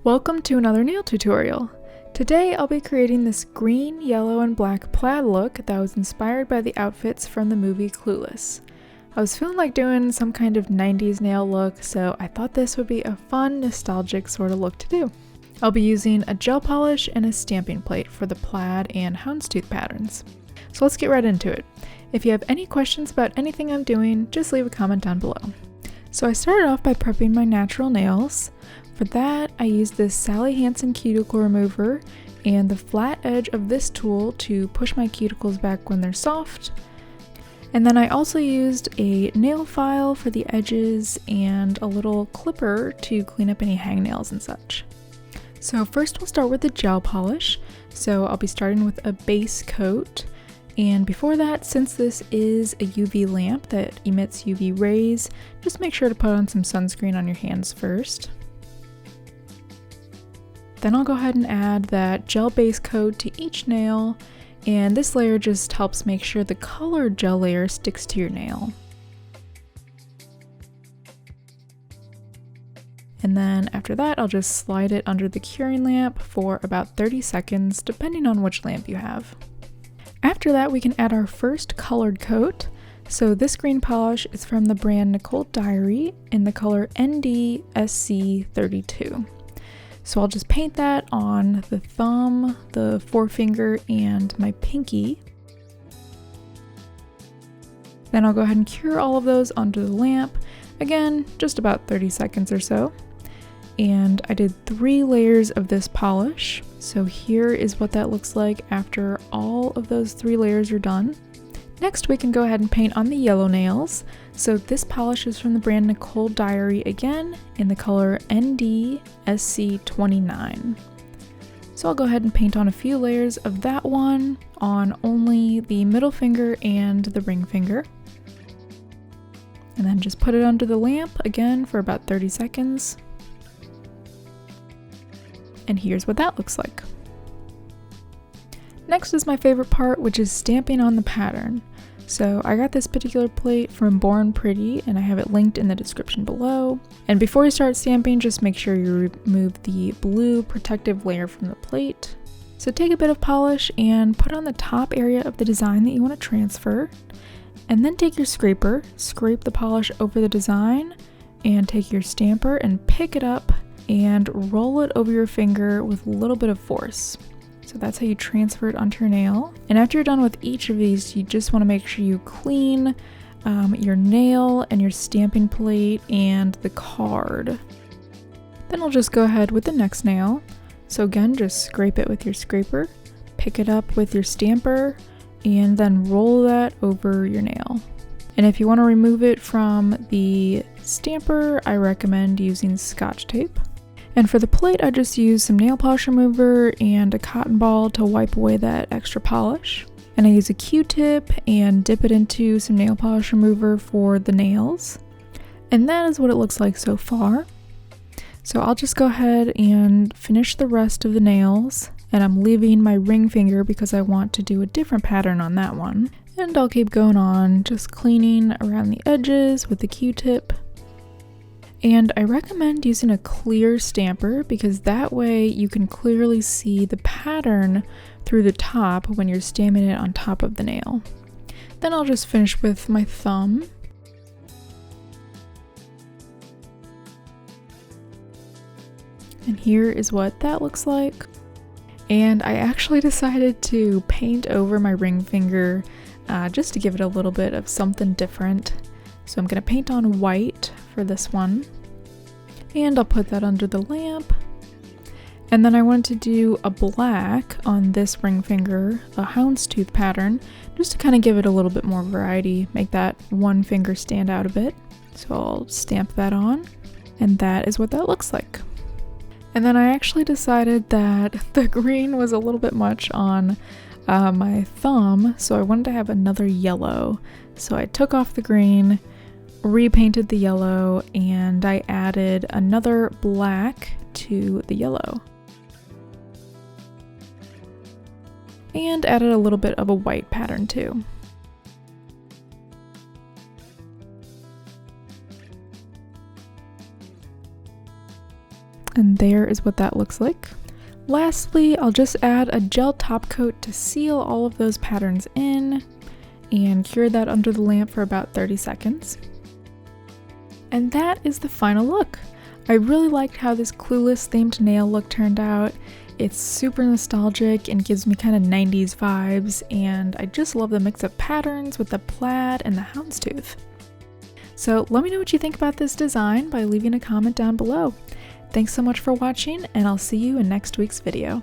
Welcome to another nail tutorial. Today I'll be creating this green, yellow, and black plaid look that was inspired by the outfits from the movie Clueless. I was feeling like doing some kind of 90s nail look, so I thought this would be a fun, nostalgic sort of look to do. I'll be using a gel polish and a stamping plate for the plaid and houndstooth patterns. So let's get right into it. If you have any questions about anything I'm doing, just leave a comment down below. So I started off by prepping my natural nails. For that, I used this Sally Hansen cuticle remover and the flat edge of this tool to push my cuticles back when they're soft. And then I also used a nail file for the edges and a little clipper to clean up any hangnails and such. So first we'll start with the gel polish. So I'll be starting with a base coat. And before that, since this is a UV lamp that emits UV rays, just make sure to put on some sunscreen on your hands first. Then I'll go ahead and add that gel base coat to each nail, and this layer just helps make sure the colored gel layer sticks to your nail. And then after that, I'll just slide it under the curing lamp for about 30 seconds, depending on which lamp you have. After that, we can add our first colored coat. So this green polish is from the brand Nicole Diary in the color ND-SC32. So I'll just paint that on the thumb, the forefinger, and my pinky. Then I'll go ahead and cure all of those under the lamp. Again, just about 30 seconds or so. And I did 3 layers of this polish. So here is what that looks like after all of those 3 layers are done. Next, we can go ahead and paint on the yellow nails. So this polish is from the brand Nicole Diary again in the color ND-SC29. So I'll go ahead and paint on a few layers of that one on only the middle finger and the ring finger. And then just put it under the lamp again for about 30 seconds. And here's what that looks like. Next is my favorite part, which is stamping on the pattern. So I got this particular plate from Born Pretty and I have it linked in the description below. And before you start stamping, just make sure you remove the blue protective layer from the plate. So take a bit of polish and put on the top area of the design that you want to transfer. And then take your scraper, scrape the polish over the design, and take your stamper and pick it up and roll it over your finger with a little bit of force. So that's how you transfer it onto your nail. And after you're done with each of these, you just want to make sure you clean your nail and your stamping plate and the card. Then I'll just go ahead with the next nail. So again, just scrape it with your scraper, pick it up with your stamper, and then roll that over your nail. And if you want to remove it from the stamper, I recommend using Scotch tape. And for the plate, I just use some nail polish remover and a cotton ball to wipe away that extra polish. And I use a Q-tip and dip it into some nail polish remover for the nails. And that is what it looks like so far. So I'll just go ahead and finish the rest of the nails. And I'm leaving my ring finger because I want to do a different pattern on that one. And I'll keep going on, just cleaning around the edges with the Q-tip. And I recommend using a clear stamper because that way you can clearly see the pattern through the top when you're stamping it on top of the nail. Then I'll just finish with my thumb. And here is what that looks like. And I actually decided to paint over my ring finger just to give it a little bit of something different. So I'm going to paint on white for this one. And I'll put that under the lamp. And then I want to do a black on this ring finger, a houndstooth pattern, just to kind of give it a little bit more variety, make that one finger stand out a bit. So I'll stamp that on, and that is what that looks like. And then I actually decided that the green was a little bit much on my thumb, so I wanted to have another yellow. So I took off the green, repainted the yellow, and I added another black to the yellow. And added a little bit of a white pattern too. And there is what that looks like. Lastly, I'll just add a gel top coat to seal all of those patterns in and cure that under the lamp for about 30 seconds. And that is the final look. I really liked how this Clueless themed nail look turned out. It's super nostalgic and gives me kind of 90s vibes, and I just love the mix of patterns with the plaid and the houndstooth. So let me know what you think about this design by leaving a comment down below. Thanks so much for watching, and I'll see you in next week's video.